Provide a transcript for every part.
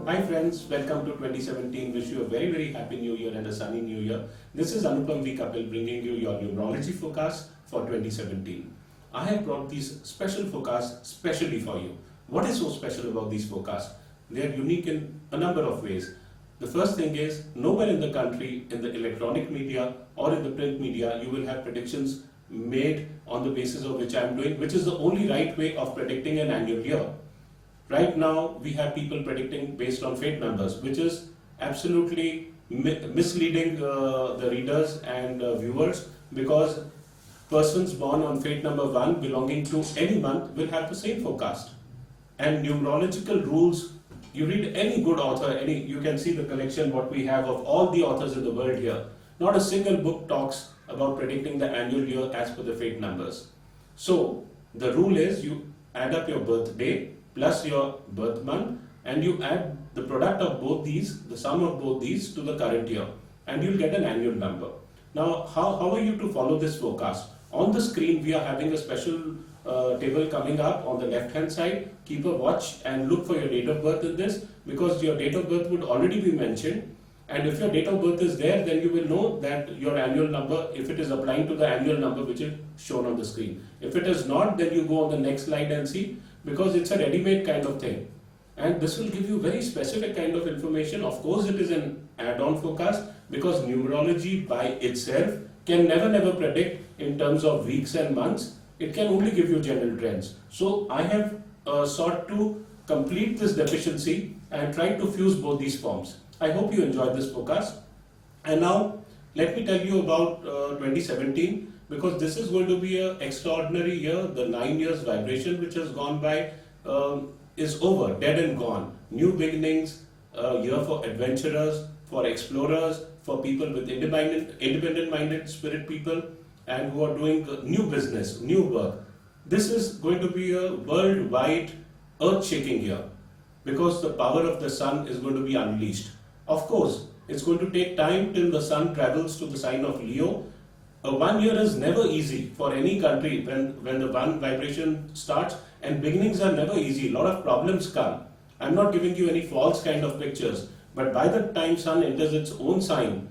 Hi friends, welcome to 2017. Wish you a very happy new year and a sunny new year. This is Anupam V. Kapil bringing you your numerology forecast for 2017. I have brought these special forecasts specially for you. What is so special about these forecasts? They are unique in a number of ways. The first thing is, nowhere in the country, in the electronic media or in the print media, you will have predictions made on the basis of which I am doing, which is the only right way of predicting an annual year. Right now, we have people predicting based on fate numbers, which is absolutely misleading the readers and viewers, because persons born on fate number 1 belonging to any month will have the same forecast. And numerological rules, you read any good author, you can see the collection what we have of all the authors in the world here. Not a single book talks about predicting the annual year as per the fate numbers. So the rule is, you add up your birthday plus your birth month, and you add the product of both these, the sum of both these, to the current year, and you'll get an annual number. Now, how are you to follow this forecast? On the screen, we are having a special table coming up on the left hand side. Keep a watch and look for your date of birth in this, because your date of birth would already be mentioned. And if your date of birth is there, then you will know that your annual number, if it is applying to the annual number which is shown on the screen. If it is not, then you go on the next slide and see, because it's a ready-made kind of thing. And this will give you very specific kind of information. Of course, it is an add-on forecast, because numerology by itself can never predict in terms of weeks and months. It can only give you general trends. So I have sought to complete this deficiency and try to fuse both these forms. I hope you enjoyed this forecast. And now let me tell you about 2017, because this is going to be an extraordinary year. The 9 years vibration which has gone by is over, dead and gone. New beginnings, a year for adventurers, for explorers, for people with independent-minded spirit people, and who are doing new business, new work. This is going to be a worldwide earth-shaking year, because the power of the sun is going to be unleashed. Of course, it's going to take time till the sun travels to the sign of Leo. 1 year is never easy for any country when the one vibration starts, and beginnings are never easy. A lot of problems come. I'm not giving you any false kind of pictures, but by the time sun enters its own sign,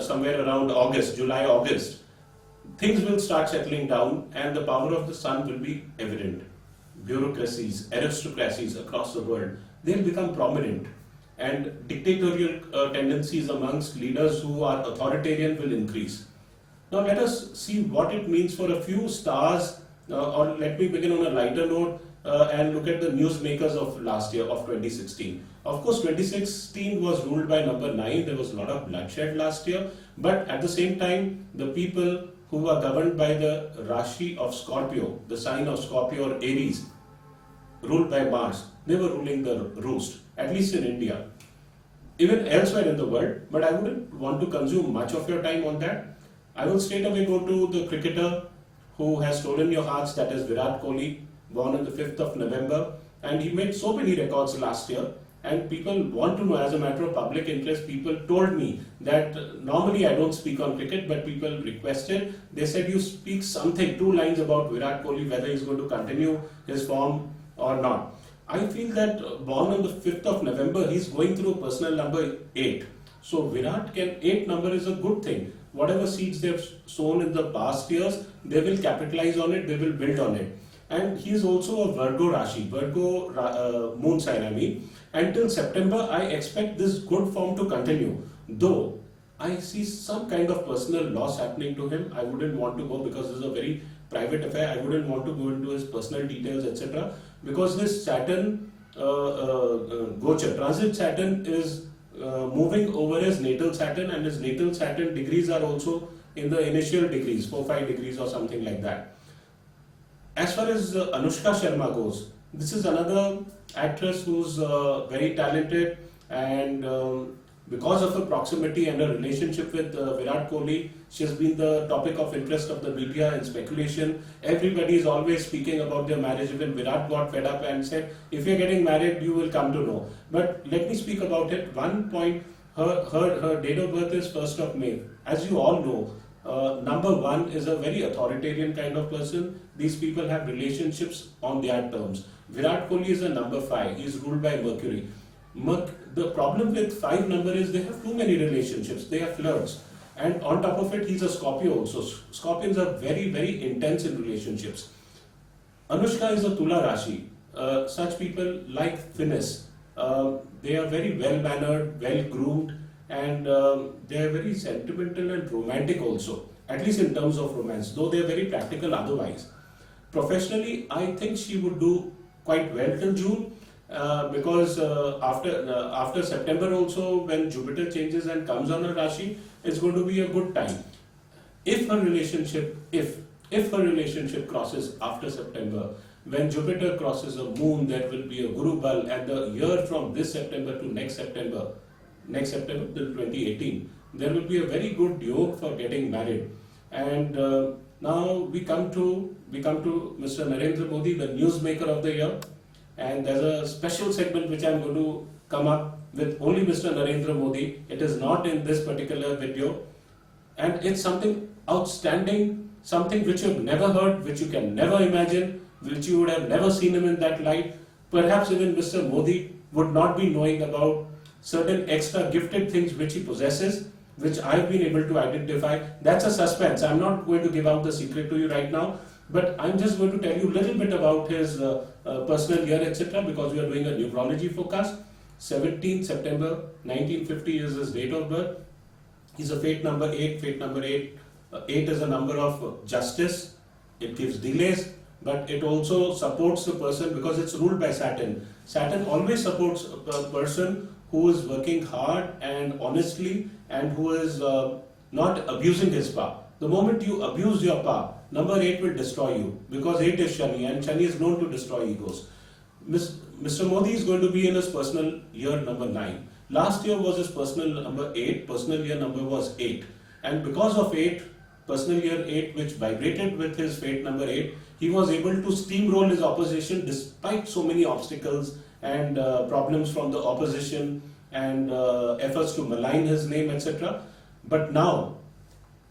somewhere around July, August, things will start settling down and the power of the sun will be evident. Bureaucracies, aristocracies across the world, they'll become prominent, and dictatorial tendencies amongst leaders who are authoritarian will increase. Now let us see what it means for a few stars, or let me begin on a lighter note and look at the newsmakers of last year, of 2016. Of course, 2016 was ruled by number 9. There was a lot of bloodshed last year, but at the same time, the people who are governed by the Rashi of Scorpio, the sign of Scorpio or Aries, ruled by Mars, they were ruling the roost, at least in India. Even elsewhere in the world, but I wouldn't want to consume much of your time on that. I will straight away go to the cricketer who has stolen your hearts, that is Virat Kohli, born on the 5th of November, and he made so many records last year. And people want to know, as a matter of public interest, people told me that normally I don't speak on cricket, but people requested, they said you speak something, 2 lines about Virat Kohli, whether he's going to continue his form or not. I feel that born on the 5th of November, he's going through personal number 8. So 8 number is a good thing. Whatever seeds they've sown in the past years, they will capitalize on it, they will build on it. And he is also a Virgo Rashi, moon sign I mean. Until September, I expect this good form to continue. Though I see some kind of personal loss happening to him. I wouldn't want to go, because this is a very private affair. I wouldn't want to go into his personal details, etc. Because this Saturn, Gochar, transit Saturn is moving over his natal Saturn, and his natal Saturn degrees are also in the initial degrees, 4-5 degrees or something like that. As far as Anushka Sharma goes, this is another actress who's very talented, and because of her proximity and her relationship with Virat Kohli, she has been the topic of interest of the media and speculation. Everybody is always speaking about their marriage. Even Virat got fed up and said, if you're getting married, you will come to know. But let me speak about it. One point, her date of birth is 1st of May. As you all know, number 1 is a very authoritarian kind of person. These people have relationships on their terms. Virat Kohli is a number 5. He is ruled by Mercury. The problem with 5 number is they have too many relationships, they are flirts. And on top of it, he's a Scorpio also. Scorpions are very, very intense in relationships. Anushka is a Tula Rashi. Such people like finesse. They are very well mannered, well groomed, and they are very sentimental and romantic also, at least in terms of romance, though they are very practical otherwise. Professionally, I think she would do quite well till June. Because after September also, when Jupiter changes and comes on her Rashi, it's going to be a good time. If her relationship crosses after September, when Jupiter crosses a moon, there will be a Guru Bal, and the year from this September to next September till 2018, there will be a very good yoke for getting married. And now we come to Mr. Narendra Modi, the newsmaker of the year, and there's a special segment which I'm going to come up with only Mr. Narendra Modi. It is not in this particular video, and it's something outstanding, something which you've never heard, which you can never imagine, which you would have never seen him in that light. Perhaps even Mr. Modi would not be knowing about certain extra gifted things which he possesses, which I've been able to identify. That's a suspense. I'm not going to give out the secret to you right now, but I'm just going to tell you a little bit about his personal year, etc., because we are doing a numerology forecast. 17th September 1950 is his date of birth. He's a fate number 8. Fate number 8. 8 is a number of justice. It gives delays, but it also supports the person because it's ruled by Saturn. Saturn always supports a person who is working hard and honestly and who is not abusing his power. The moment you abuse your power, number 8 will destroy you, because 8 is Shani, and Shani is known to destroy egos. Mr. Modi is going to be in his personal year number 9. Last year was his personal number 8, personal year number was 8. And because of 8, personal year 8, which vibrated with his fate number 8, he was able to steamroll his opposition despite so many obstacles and problems from the opposition and efforts to malign his name, etc. But now,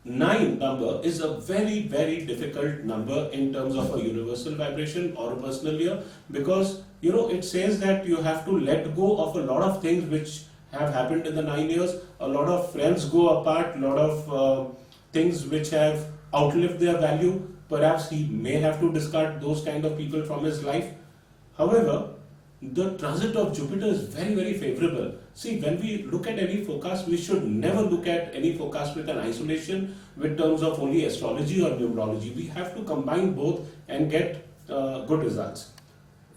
9 number is a very, very difficult number in terms of a universal vibration or a personal year, because it says that you have to let go of a lot of things which have happened in the 9 years. A lot of friends go apart, a lot of things which have outlived their value. Perhaps he may have to discard those kind of people from his life. However, the transit of Jupiter is very, very favorable. See, when we look at any forecast, we should never look at any forecast with an isolation with terms of only astrology or numerology. We have to combine both and get good results.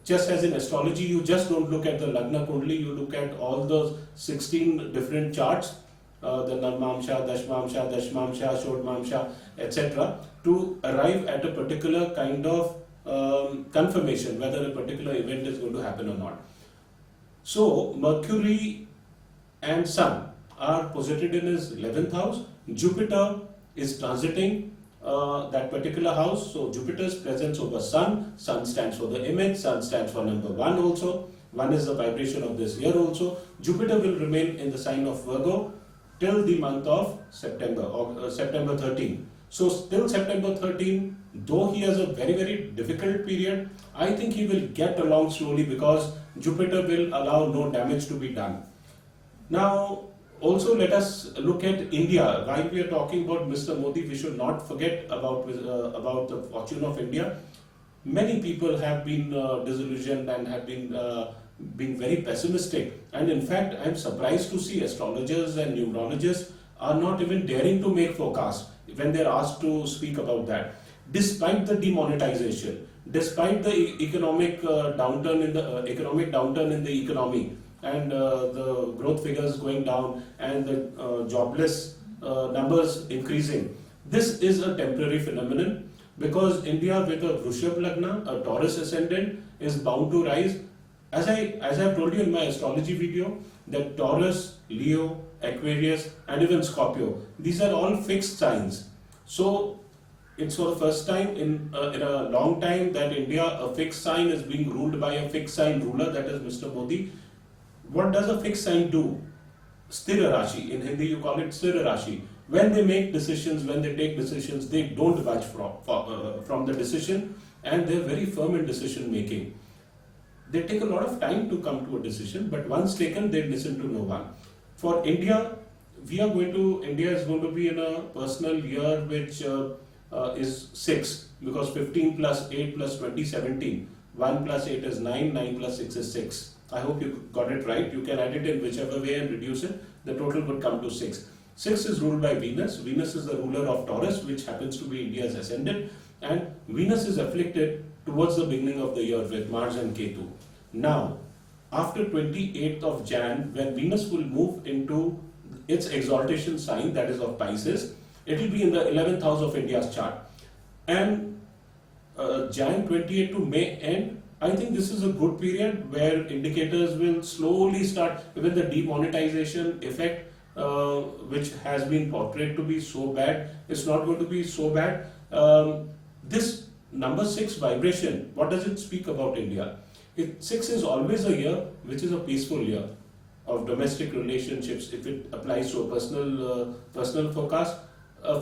Just as in astrology, you just don't look at the Lagna Kundli, you look at all those 16 different charts, the Narmamsha, Dashmamsha, Dashmamsha, Shodmamsha, etc., to arrive at a particular kind of confirmation whether a particular event is going to happen or not. So, Mercury and Sun are posited in his 11th house. Jupiter is transiting that particular house. So, Jupiter's presence over Sun. Sun stands for the image. Sun stands for number 1 also. 1 is the vibration of this year also. Jupiter will remain in the sign of Virgo till the month of September, or September 13. So, till September 13, though he has a very, very difficult period, I think he will get along slowly because Jupiter will allow no damage to be done. Now, also let us look at India. While we are talking about Mr. Modi, we should not forget about the fortune of India. Many people have been disillusioned and have been being very pessimistic. And in fact, I am surprised to see astrologers and numerologists are not even daring to make forecasts when they are asked to speak about that. Despite the demonetization, despite the economic downturn in the economy, and the growth figures going down and the jobless numbers increasing, this is a temporary phenomenon, because India with a Vrushab Lagna, a Taurus ascendant, is bound to rise. As I've told you in my astrology video, that Taurus, Leo, Aquarius and even Scorpio, these are all fixed signs. So it's for the first time in a long time that India, a fixed sign, is being ruled by a fixed sign ruler, that is Mr. Modi. What does a fixed sign do? Sthira Rashi. In Hindi you call it Sthira Rashi. When they make decisions, when they take decisions, they don't budge from the decision, and they're very firm in decision making. they take a lot of time to come to a decision, but once taken, they listen to no one. For India, India is going to be in a personal year which is 6, because 15 plus 8 plus 20, 17. 1 plus 8 is 9, 9 plus 6 is 6. I hope you got it right. You can add it in whichever way and reduce it. The total would come to 6. 6 is ruled by Venus. Venus is the ruler of Taurus, which happens to be India's ascendant. And Venus is afflicted towards the beginning of the year with Mars and Ketu. Now, after 28th of Jan, when Venus will move into its exaltation sign, that is of Pisces, it will be in the 11th house of India's chart. And Jan 28 to May end, I think this is a good period where indicators will slowly start, even the demonetization effect, which has been portrayed to be so bad, it's not going to be so bad. This number 6 vibration, what does it speak about India? 6 is always a year which is a peaceful year of domestic relationships. If it applies to a personal forecast,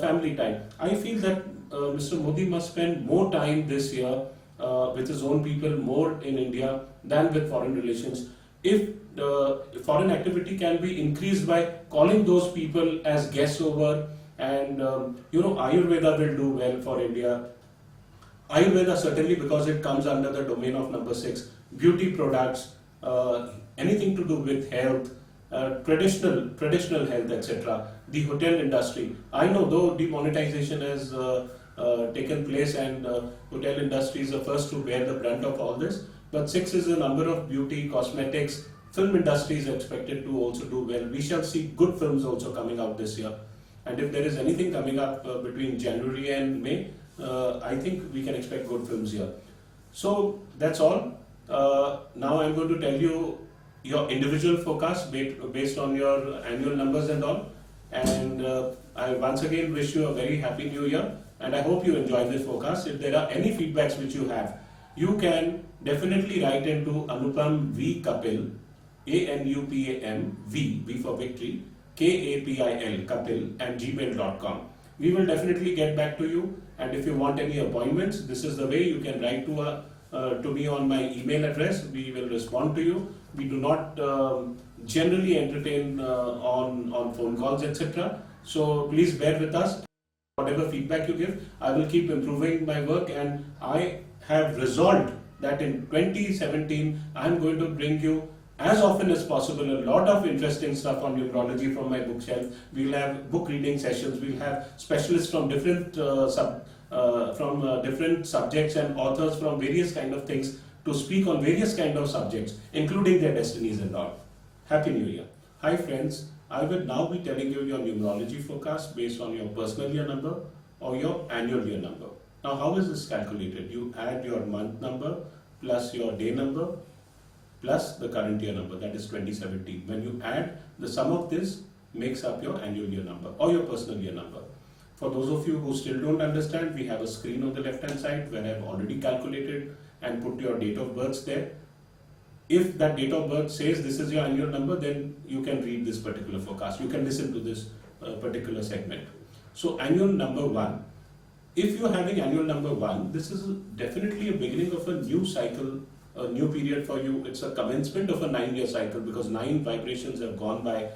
family time. I feel that Mr. Modi must spend more time this year with his own people, more in India than with foreign relations. If foreign activity can be increased by calling those people as guests over, and Ayurveda will do well for India. Ayurveda certainly, because it comes under the domain of number 6. Beauty products, anything to do with health, traditional health, etc. The hotel industry. I know though demonetization has taken place and hotel industry is the first to bear the brunt of all this. But 6 is a number of beauty, cosmetics, film industry is expected to also do well. We shall see good films also coming out this year. And if there is anything coming up between January and May, I think we can expect good films here. So that's all. Now I'm going to tell you your individual forecast based on your annual numbers and all. And I once again wish you a very happy new year. And I hope you enjoy this forecast. If there are any feedbacks which you have, you can definitely write into Anupam V Kapil, ANUPAM V for victory, KAPIL Kapil at gmail.com. We will definitely get back to you. And if you want any appointments, this is the way you can write to me on my email address. We will respond to you. We do not generally entertain on phone calls, etc. So please bear with us. Whatever feedback you give, I will keep improving my work, and I have resolved that in 2017 I am going to bring you as often as possible a lot of interesting stuff on numerology from my bookshelf. We'll have book reading sessions. We'll have specialists from different different subjects and authors from various kind of things to speak on various kind of subjects, including their destinies and all. Happy New Year. Hi friends, I will now be telling you your numerology forecast based on your personal year number or your annual year number. Now how is this calculated? You add your month number plus your day number plus the current year number, that is 2017. When you add, the sum of this makes up your annual year number or your personal year number. For those of you who still don't understand, we have a screen on the left hand side where I've already calculated and put your date of birth there. If that date of birth says this is your annual number, then you can read this particular forecast. You can listen to this particular segment. So annual number 1. If you're having annual number 1, this is definitely a beginning of a new cycle, a new period for you. It's a commencement of a 9-year cycle because 9 vibrations have gone by.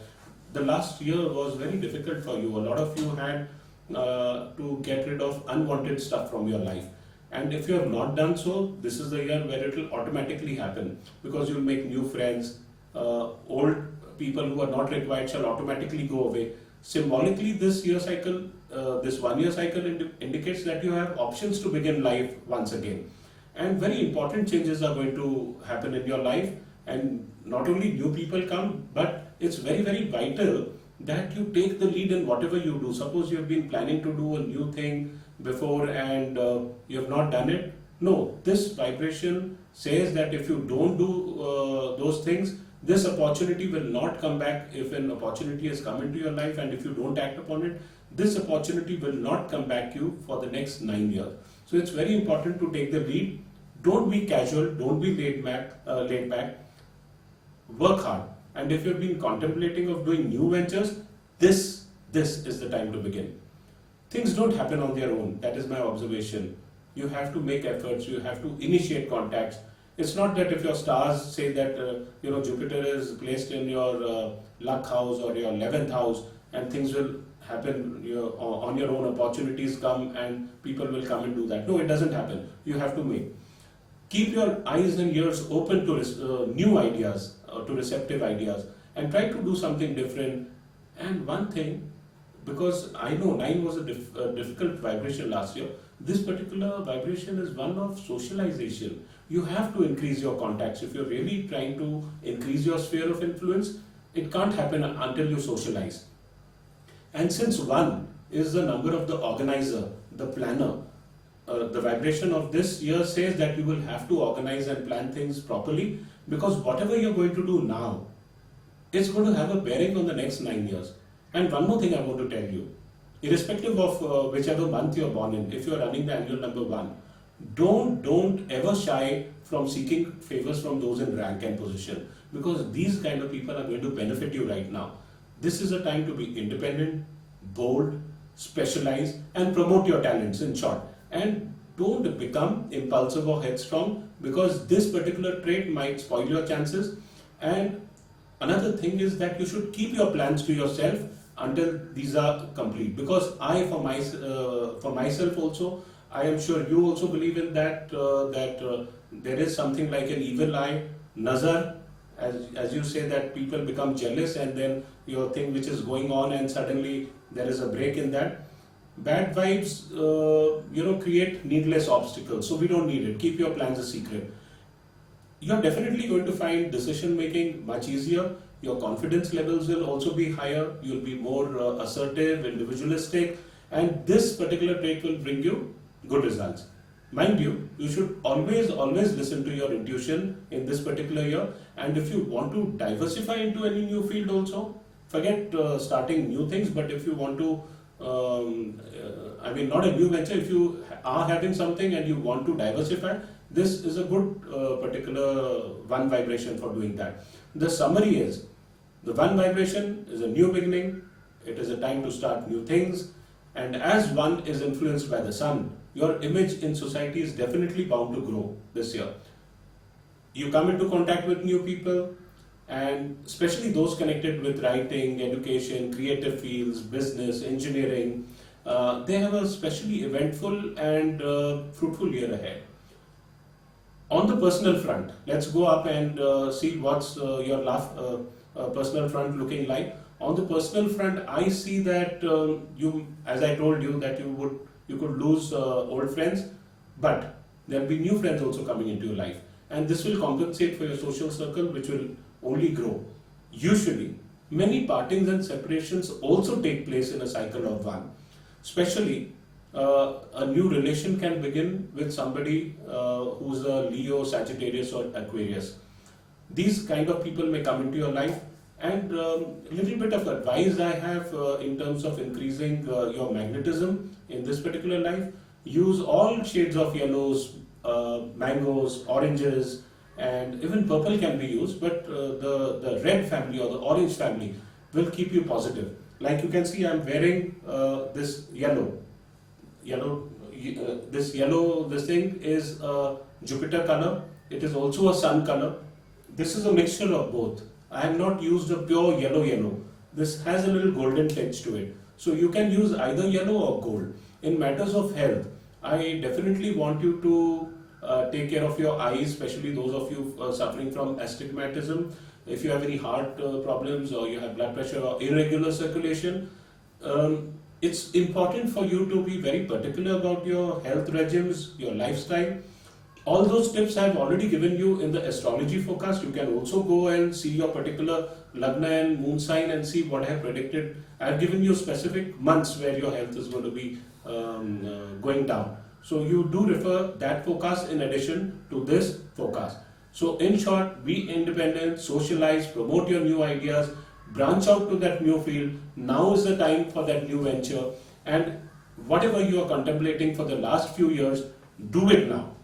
The last year was very difficult for you. A lot of you had to get rid of unwanted stuff from your life. And if you have not done so, this is the year where it will automatically happen because you'll make new friends. Old people who are not required shall automatically go away. Symbolically, this year cycle, this 1 year cycle indicates that you have options to begin life once again. And very important changes are going to happen in your life. And not only new people come, but it's very, very vital that you take the lead in whatever you do. Suppose you have been planning to do a new thing before and you have not done it. No, this vibration says that if you don't do those things, this opportunity will not come back. If an opportunity has come into your life and if you don't act upon it, this opportunity will not come back to you for the next 9 years. So it's very important to take the lead. Don't be casual, don't be laid back. Work hard. And if you've been contemplating of doing new ventures, this is the time to begin. Things don't happen on their own. That is my observation. You have to make efforts. You have to initiate contacts. It's not that if your stars say that Jupiter is placed in your luck house or your 11th house, and things will happen on your own, opportunities come and people will come and do that. No, it doesn't happen. You have to make. Keep your eyes and ears open to new ideas, to receptive ideas, and try to do something different. And one thing, because I know 9 was a difficult vibration last year, this particular vibration is one of socialization. You have to increase your contacts. If you're really trying to increase your sphere of influence, it can't happen until you socialize. And since 1 is the number of the organizer, the planner, the vibration of this year says that you will have to organize and plan things properly, because whatever you're going to do now, it's going to have a bearing on the next 9 years. And one more thing I want to tell you, irrespective of whichever month you're born in, if you're running the annual number 1, don't ever shy from seeking favors from those in rank and position, because these kind of people are going to benefit you right now. This is a time to be independent, bold, specialize, and promote your talents, in short. And don't become impulsive or headstrong, because this particular trait might spoil your chances. And another thing is that you should keep your plans to yourself until these are complete. Because for myself also, I am sure you also believe in that, there is something like an evil eye, nazar, as you say, that people become jealous and then your thing which is going on and suddenly there is a break in that. Bad vibes, create needless obstacles. So we don't need it. Keep your plans a secret. You're definitely going to find decision making much easier. Your confidence levels will also be higher. You'll be more assertive, individualistic, and this particular trait will bring you good results. Mind you, you should always listen to your intuition in this particular year. And if you want to diversify into any new field also, forget starting new things, but if you want to, not a new venture, if you are having something and you want to diversify, this is a good particular 1 vibration for doing that. The summary is, the 1 vibration is a new beginning, it is a time to start new things, and as 1 is influenced by the sun, your image in society is definitely bound to grow this year. You come into contact with new people, and especially those connected with writing, education, creative fields, business, engineering, they have a especially eventful and fruitful year ahead. On the personal front, let's go up and see what's your personal front looking like. On the personal front, I see that as I told you, that you could lose old friends, but there will be new friends also coming into your life, and this will compensate for your social circle, which will only grow. Usually, many partings and separations also take place in a cycle of 1. Especially, a new relation can begin with somebody who's a Leo, Sagittarius, or Aquarius. These kind of people may come into your life, and little bit of advice I have in terms of increasing your magnetism in this particular life. Use all shades of yellows, mangoes, oranges, and even purple can be used, but the red family or the orange family will keep you positive. Like you can see, I'm wearing this yellow. This thing is a Jupiter color. It is also a sun color. This is a mixture of both. I have not used a pure yellow. This has a little golden tinge to it. So you can use either yellow or gold. In matters of health, I definitely want you to take care of your eyes, especially those of you suffering from astigmatism. If you have any heart problems, or you have blood pressure or irregular circulation, it's important for you to be very particular about your health regimes, your lifestyle. All those tips I have already given you in the astrology forecast. You can also go and see your particular Lagna and moon sign and see what I have predicted. I have given you specific months where your health is going to be going down. So you do refer that forecast in addition to this forecast. So in short, be independent, socialize, promote your new ideas, branch out to that new field. Now is the time for that new venture, and whatever you are contemplating for the last few years, do it now.